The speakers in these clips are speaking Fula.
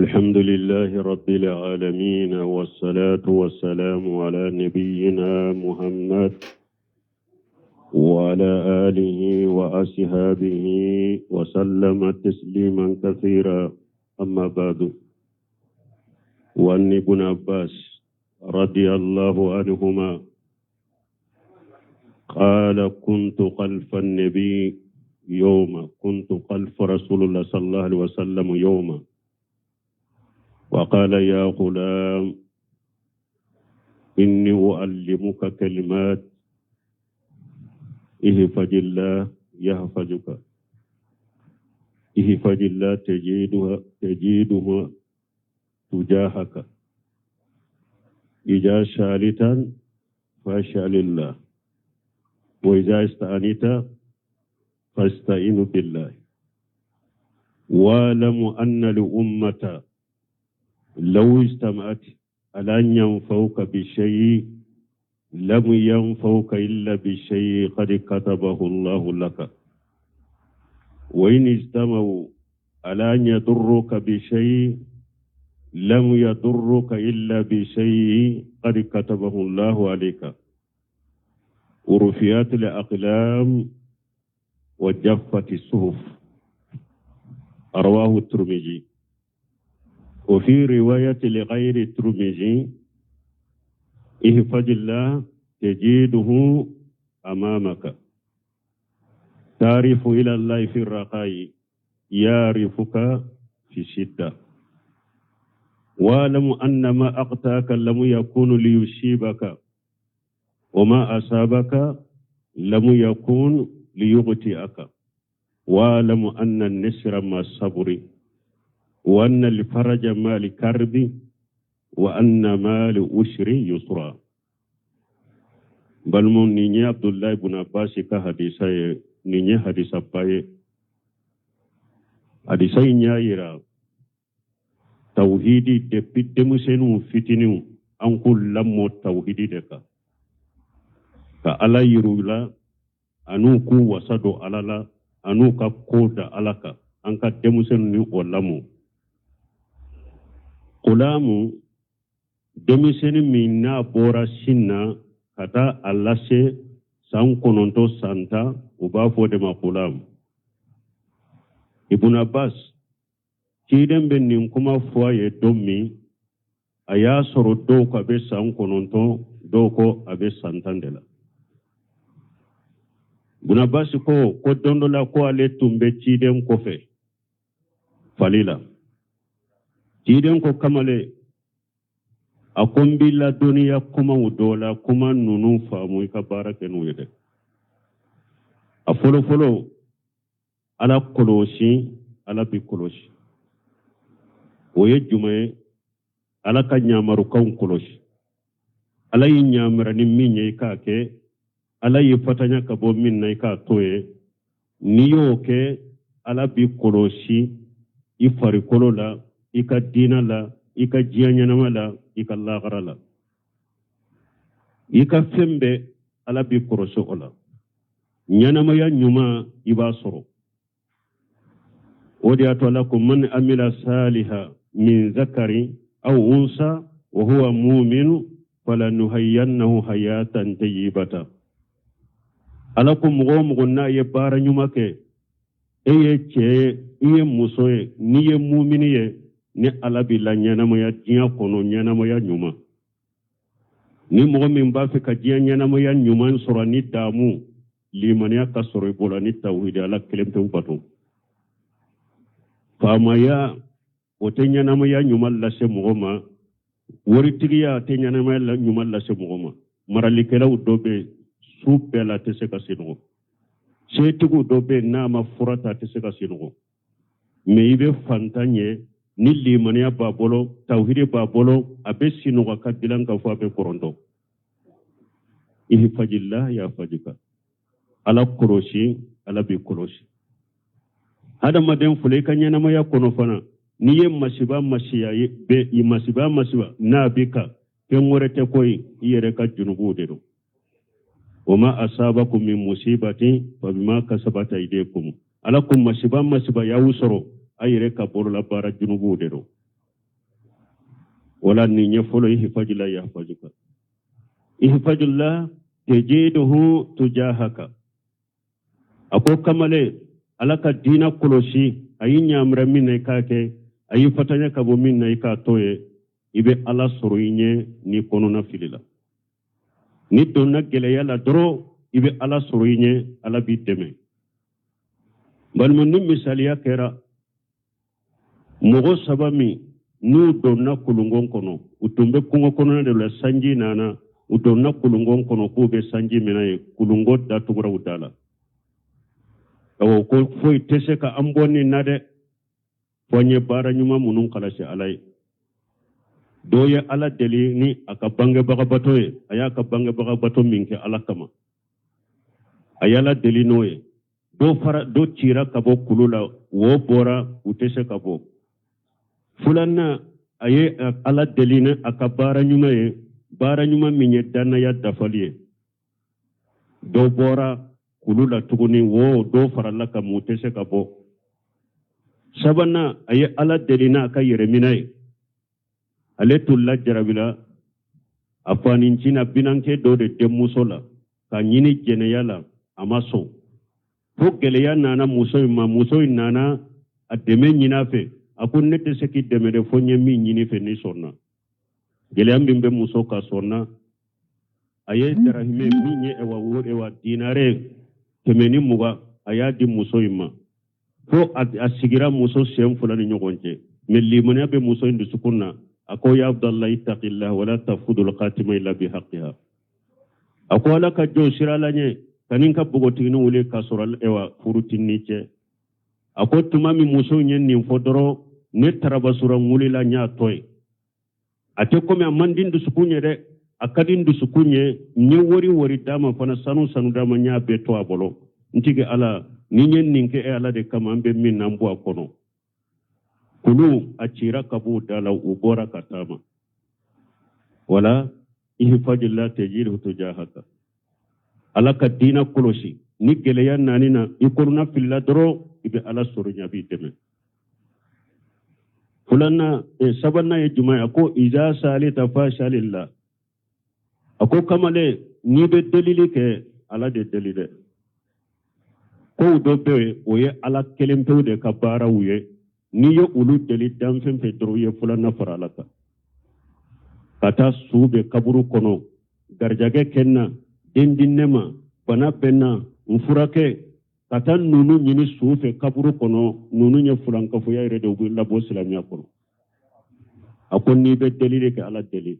الحمد لله رب العالمين والصلاة والسلام على نبينا محمد وعلى آله وأصحابه وسلم تسليما كثيرا. أما بعد، وعن ابن عباس رضي الله عنهما قال: كنت خلف النبي يوما، كنت خلف رسول الله صلى الله عليه وسلم يوما، وقال: يا غلام، إني أعلمك كلمات، احفظ الله يحفظك، احفظ الله تجده تجاهك، إذا شالتا فاشال الله، وإذا استعنت فاستعين بالله. واعلم أن الأمة لو استمعت على أن ينفوك بشيء لم ينفوك إلا بشيء قد كتبه الله لك، وإن اجتمعوا على أن يضروك بشيء لم يضرك إلا بشيء قد كتبه الله عليك. ورفعت الأقلام وجفت الصحف. رواه الترمذي. وفي رواية لغير الترمذي: احفظ الله تجده أمامك، تعرف إلى الله في الرخاء يعرفك في الشدة. واعلم أن ما أقتاك لم يكون ليصيبك، وما أصابك لم يكون ليغتئك. واعلم أن النصر مع الصبر، وأن الفرج مع الكرب، وأن ما العسر يسرا. بل من نيني عبد الله بن عباس كحديثاي نيني حديث باي حديثاي نيايرا توحيدي دبيت مسنو فتنو أنقل لمو توحيدي دكا كألا يرولا أنوكو وصدو ألالا أنوكا كودا ألاكا أنكا دمسنو ولمو قلامو demiseni minna bora sinna kata allase san kononto santa uba fode ma kulam. Ibn Abbas kiden ben nin kuma foye dommi aya soro do ko be san kononto do ko abe santandela. Ibn Abbas ko dondola ko ale tumbe kiden ko fe falila kiden ko kamale akombila duniya kuma udola kuma nunu famu ka barake nu yede a folo ala koloshi ala bi koloshi oye jumaye ala ka nyamaru kan koloshi ala yi nyamara ni minye ka ke ala yi fatanya ka bo minna ka toye niyo ke ala bi koloshi ifari kolola ika dina la ika jiyanya namala ika lagarala ika fembe ala bi koroso ola nyanama ya nyuma iba soro odi atola ko man amila saliha min zakari aw unsa wa huwa mu'min falanuhayyannahu hayatan tayyibata. ala ko mugo na ye bara nyuma ke eye che iye musoye niye mu'miniye ni ala bi la nyanamaya diya kono nyanamaya nyuma. Ni mogo min ba fe ka diya nyanamaya nyuma soro ni damu limaniya ka soro bola ni tawhid ala kelemte ubato famaya wote nyanamaya nyuma la se mogo ma wori tigiya te nyanamaya la nyuma la se mogo ma maralikela udobe supe la te se ka sino se tigu dobe na ma furata te se ka sino me ibe fantanye ni limaniya babolo tawhidi babolo abe sino ka bilan ka fa be korondo ihfajillah ya fajika ala koroshi ala bi koroshi hada maden fule kanya na maya kono fana ni ye masiba be i masiba na bika kengorete koy yere ka junubu de do wama asabakum min musibati fa bima kasabat aydikum alakum masiba ya usoro ayere ka borla bara junubu de do wala ni nyefolo ihfazillah yahfazuka ihfazillah tajiduhu tujahaka ako kamale alaka dina koloshi ayi nyamra minne kake ayi fatanya kabo minne ka toye ibe ala soroyinye ni konona filila ni donna gele yala doro ibe ala soroyinye ala bi deme balmo ni misaliya kera mogo sabami nu donna kulungon kono utumbe kungo kono de la sanji nana udonna kulungon kono ko be sanji menaye kulungo da tugura udala awo ko foy tese ka amboni nade fonye bara nyuma munun kala shi alai doye ala deli ni aka bange baga batoye aya ka bange baga bato minke ala kama ayala deli noye do tira kabo kulula wo bora utese kabo fulanna aye ala deli ne aka bara nyuma minye dana ya dafaliye do bora kulula tuguni wo do faralla ka mutese kabo sabana aye ala deli na aka yereminaye ale tulla jarabila afanin cina binanke do de demusola ka nyini jeneyala amaso fo geleya nana muso nana ademe nyina fe akun nete seki deme de fonye mi nyini fe ni sonna geleya mbimbe muso ka sonna aye darahime minye ewa dinare temeni muga aya di muso ima fo asigira muso sem fulani nyogonje melimone be muso indu sukunna ako ya abdallah ittaqillah wala tafudul khatima illa bihaqqiha ako ala ka jo siralanye kanin ka bugotini wule kasoral ewa furutinice ako tumami muso nyen ni fodoro ne tarabasura ngulila nya toy ate kome amandin du sukunye de akadin du sukunye ni wori dama fana sanu dama nya beto abolo ntige ala ni nyen ninke e ala de kamambe min nambu akono kulu achira kabu dala ubora katama wala ihfazillah tajiruhu tujahaka alaka dina koloshi ni geleya nanina ikurna filla doro ibe ala sorunya bi deme fulana sabanna ye jumaa ko iza salita fashalillah ako kamale ni be delili ke ala de delile ko do be oye ala kelempe de kabara uye ni yo ulu deli damfen fe doro ye fulana faralaka kata sube kaburu kono garjage kenna dindinema bana benna mfurake kata nunu nyini sufe kaburu kono nunu nye fulanka fu ya irede ubu labo silamiya kono akon ni be delile ke ala deli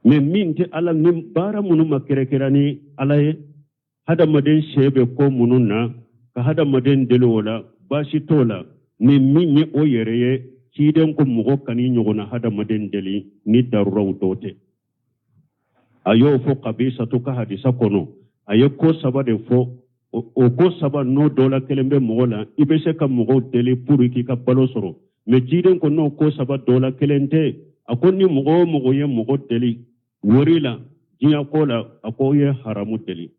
me minte ala nim bara munu makerekerani ala ye hada maden shebe ko mununna ka hada maden delo wala bashi tola me minye o yereye ciden ko mugo kani nyogona hada maden deli ni darura utote ayo fo kabisa to ka hadisa kono ayo ko sabade fo o ko saba no dola kelembe mogola ibese ka mugo deli puru ki ka balo soro me ciden ko no ko saba dola kelente akonni mugo ye mugo deli worila jiya kola akoye haramu deli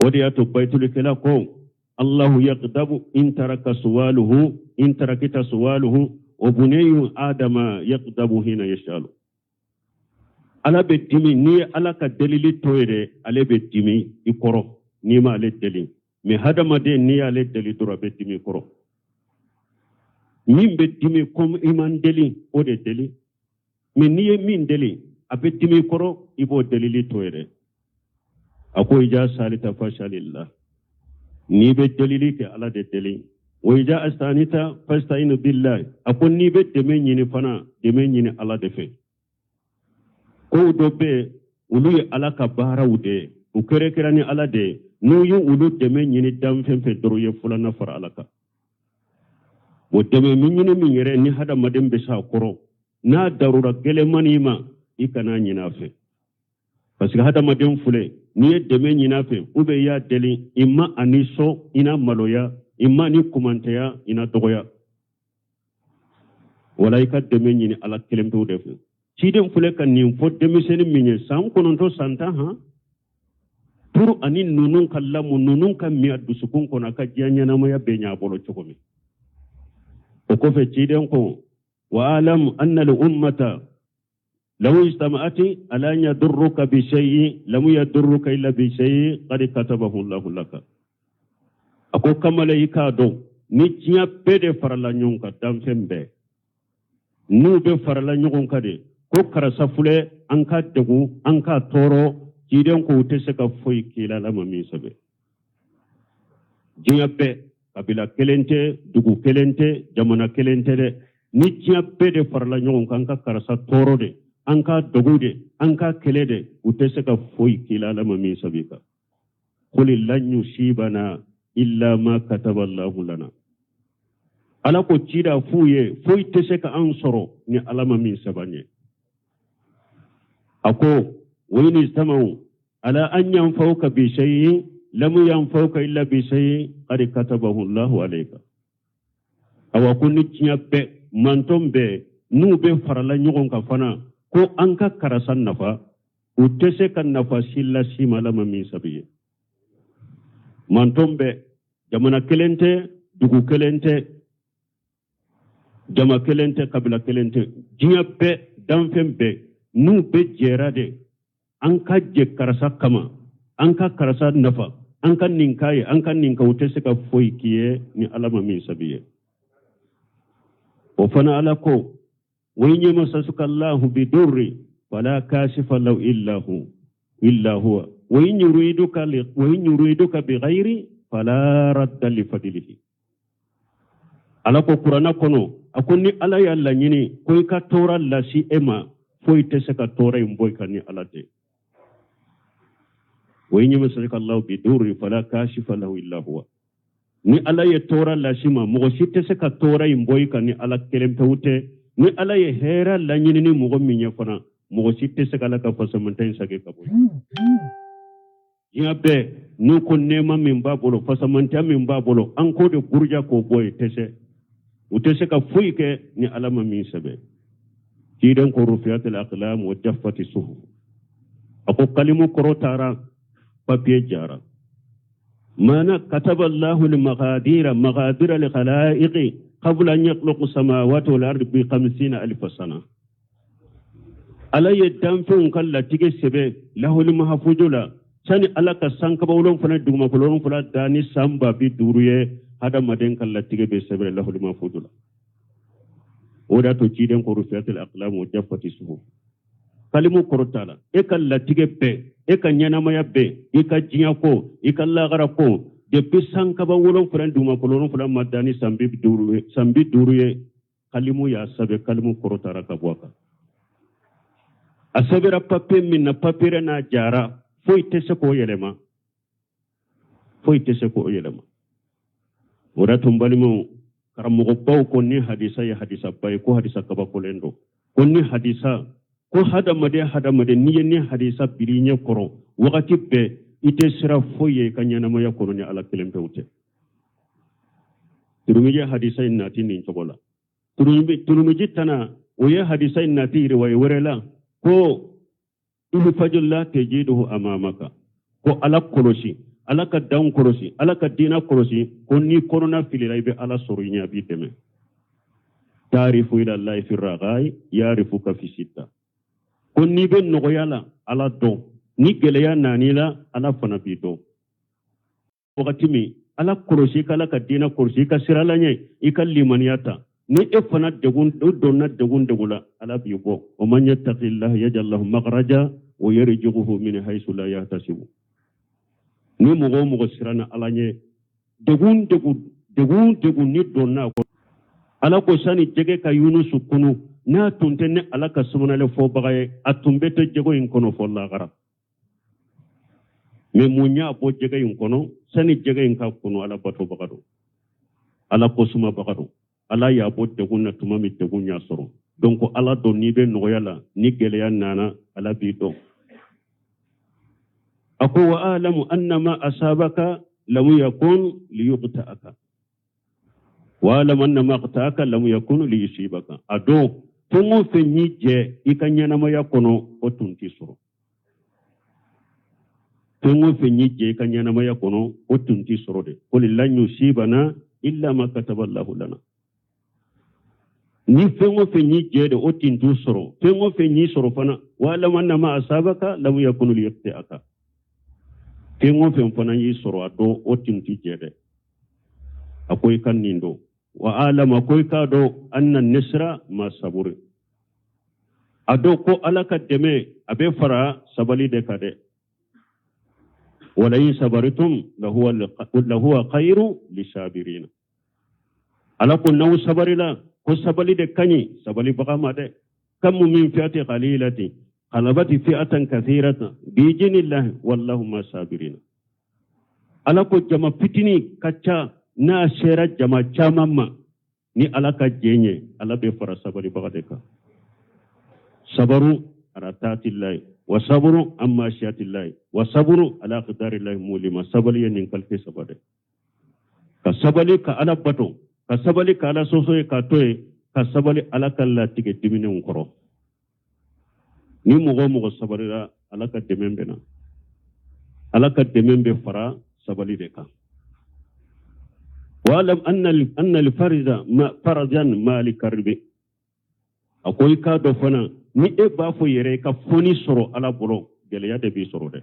odi ato baitul kala ko الله يغضب إن تركت سواله وبني آدم يغضب هنا يشعل ala be dimi ni ala ka delili toyre ale be dimi ikoro ni ma ale deli me hadamade ni ale deli dora be dimi koro min be dimi comme iman deli o de deli me ni min deli abe dimi koro ibo delili toyre ako ija salita fashalillah ni be delili ke ala de deli wa ija astanita fasta'inu billahi ako ni be deme nyini fana deme nyini ala de fe ko do be ulu ye ala ka baara wude u kere kerani ala de no yu ulu deme nyini dam femfe doro ye fulana fara ala ka wo deme min nyini min yere ni hada madem be sa koro na darura gele manima ikana nyina fe parce que hada madem fule ni ye deme nyina fe ube ya deli imma aniso ina maloya imma ni kumanteya ina dogoya wala ka deme nyini ala kelembe de fe ciden fule kan nin fo demiseni minye san kononto santa ha pour ani nunun kallamu nunun kan mi addu sukun kono ka janya na maya be nya bolo chokomi o ko fe ciden ko وأعلم أن الأمة لو اجتمعت على أن يضرك بشيء لم يضرك إلا بشيء قد كتبه الله لك أكو كما ليكا دو نيجيا بيدي فرلا نيونكا دامفن بي نو بي فرلا نيونكا دي كو كرسا فولي أنكا دغو أنكا تورو جيدن كو تسكا فوي كيلا لما ميسبي جيا بي kabila kelente dugu kelente jamana kelente de ni tiya bede farla nyon kan ka karasa toro de anka dogu de anka kele de utese ka foyi kila la mami sabika qul lan yusibana illa ma kataba Allah lana ala ko cida fuye foyi tese ka an soro ni ala mami sabanye ako wayni istamaw ala an yanfauka bi shay'in lam yanfauka illa bi shay'in qad katabahu Allah alayka awa kunni tiya be mantom be nu be farala nyogon ka fana ko anka karasan nafa utese kan nafa silla simala mami sabiye mantom be jamana kelente dugu kelente jama kelente kabila kelente jiya be damfem be nu be jerade anka je karasa kama anka karasa nafa anka ninkaye anka ninka utese ka foyi kiye ni alama min sabiye وفنا لكو وين يمسسك الله بدر فلا كاشف له إلا هو وين يريدك بغير فلا رد لفضله على قرآن كنو أكوني على يلا نيني كوي كتورا لاسي إما فوي تسكا تورا يمبوي كاني على دي وين يمسسك الله بدر فلا كاشف له إلا هو ni ala ye tora lasima mogo si tese ka tora imboy ka ni ala kelempe wute ni ala ye hera la nyini ni mogo minya fana mogo si tese ka la ka fasamantain sage ka boy ya be nu ko nema min ba bolo fasamanta min ba bolo an ko de gurja ko boy tese utese ka fuike ni ala ma min sabe kidan ko rufiat al aqlam wa jaffati suhuf ako kalimu korotara papier jara مانا كتب الله المقادير مقادير الخلائق قبل أن يخلق السماوات والأرض ب50,000 سنة على يدام فون كلا تيجي سبب له المحفوظ لا سني على كسان كبولون فنا دوما كلون فلا داني سامبا بدوريه هذا مدين كلا تيجي بسبب له المحفوظ لا ودا تجيدن كروفيات الأقلام وجفت الصحف kalimu korotala eka latige be eka nyanamaya be eka jinya ko eka lagara ko depuis sankaba wolon furan duma kolon furan madani sambi duruye kalimu ya sabe kalimu korotara kabwaka asabira papier min na papier na jara foi tese ko yelema ora tumbalimu karamugo baw ko ni hadisa ya hadisa bay ko hadisa kaba kolendo ko ni hadisa ko hada made ni hadisa birinya koro wakati be ite sira foye kanyana moya koro ni ala kelempe ute turumije hadisa innati ni chogola turumije tana oye hadisa innati riwaya werela ko ilu fajullah tajiduhu amamaka ko ala kolosi ala ka dan kolosi ala ka dina kolosi ko ni korona filira ibe ala sorinya bi deme tarifu ila allahi fi ragai yarifuka fi sita kon ni ben no yala ala do ni geleya nanila ala fana bi do wakati mi ala korosi kala ka dina korosi ka siralanye ikal limaniyata ni e fana degun do na degun degula ala bi bo o man yattaqillah yaj'al lahu makhraja wa yarzuquhu min haythu la yahtasibu ni mugo sirana alanye degun ni donna ko ala ko sani jege ka yunusu kunu na tuntene ala ka sumunale fo bagaye atumbete jego in kono fo la gara me munya bo jege in kono sani jege in ka kono ala bato bagado ala ko suma bagado ala ya bo degun na tumami degun nya soro donc ala do ni be no yala ni gele ya nana ala bi do ako wa alamu annama asabaka lam yakun liyuqta'aka wa alamu annama aqta'aka lam yakun liyusibaka ado tungo fenyi je ikanyana maya kono otunti soro tungo fenyi je ikanyana maya kono otunti soro de qul lan yusibana illa ma kataba Allahu lana ni fengo fe ni jede o tintu soro fengo fe ni soro fana wala manna ma asabaka lam yakunu liyaqti'aka fengo fe fana ni soro ado o tintu jede akoy kan nindo wa alama koy ka do anna nisra ma saburi ado ko alaka deme abe fara sabali de kade wala in sabaritum lahuwa khairu lisabirin ala ko naw sabarila ko sabali de kani sabali bagama de kam min fi'ati qalilati qalabati fi'atan kathiratan bi jinillah wallahu ma sabirin ala ko jama pitini kacha na shera jama chamama ni ala ka jenye ala be fara sabali bagade ka sabaru ala ta'atillahi wa sabru amma shiyatillahi wa sabru ala qadarillahi mulima sabali yen kalke sabade ka sabali ka ala bato ka sabali ka ala soso ka toye ka sabali ala kala tige dimine ngoro ni mugo sabarira ala ka demembe na ala ka demembe fara sabali de ka walam anna al fariza ma farajan malik karbi akoy ka do fana ni e ba fo yere ka foni soro ala bolo gele ya de bi soro de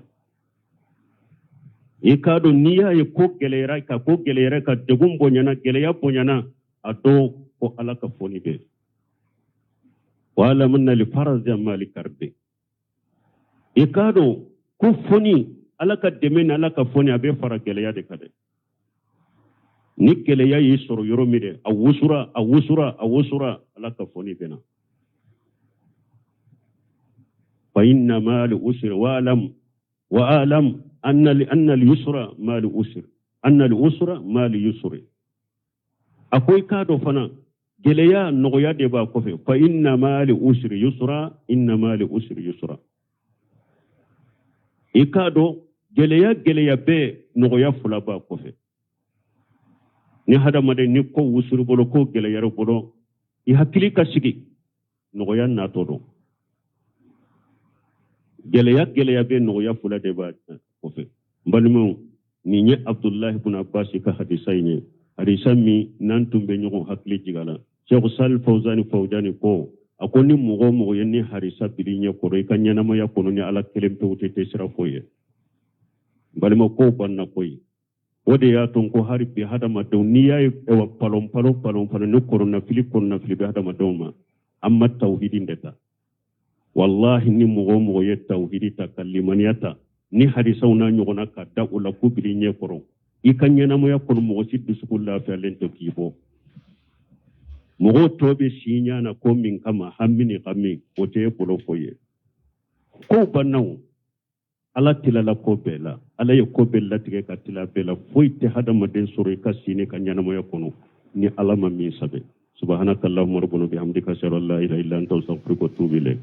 e ka do niya e ko gele ra ka ko gele ra ka degum bonyana gele ya bonyana ado ko ala ka foni be wala manna li faraz malik karbe e ka do ko foni ala ka demen ala ka foni abe fara gele ya de kade ni gele ya yi soro yoro mi de awusura ala ka foni bena فإن مال أسر وأعلم أن اليسر مال أسر أن الأسر مال يسر أقول كادو فنا جليا نغيا دبا كوفي فإن مال أسر يسرا إن مال أسر يسرا إكادو جليا بي نغيا فلا با كوفي ni hada made ni ko wusuru bolo ko gele yaro bolo I hakili ka sigi nogoya na todo geleya be nogoya fula de ba kofe mbalimo ni nye Abdullah ibn Abbas ka hadisayni hadisa mi nan tumbe nyogo hakili jigala Sheikh Sal Fawzani ko akoni mugo yenni harisa bilinye ko re kanyana ma yakono ni ala kelempe wote te sira foye mbalimo ko banna koy wode ya ton ko hari bi hadama dawniya e wa palom no korona fili bi hadama dawma amma tawhidin deta wallahi ni mugo ye tawhidi takallimaniyata ni hadisa una nyogona ka da ula ku bilinye koro ikanyana mo yakono mugo siddu sukulla fa lento kibo mugo tobe sinya na ko min kama hammini kami wote polo foye ko bannaw ala tilala ko bela ala ye ko bella tige ka tila bela foite hadama den soro ka sine ka nyana mo yakono ni ala ma mi sabe subhanakallahumma rabbuna bihamdika shalla la ilaha illa anta astaghfiruka wa atubu ilayk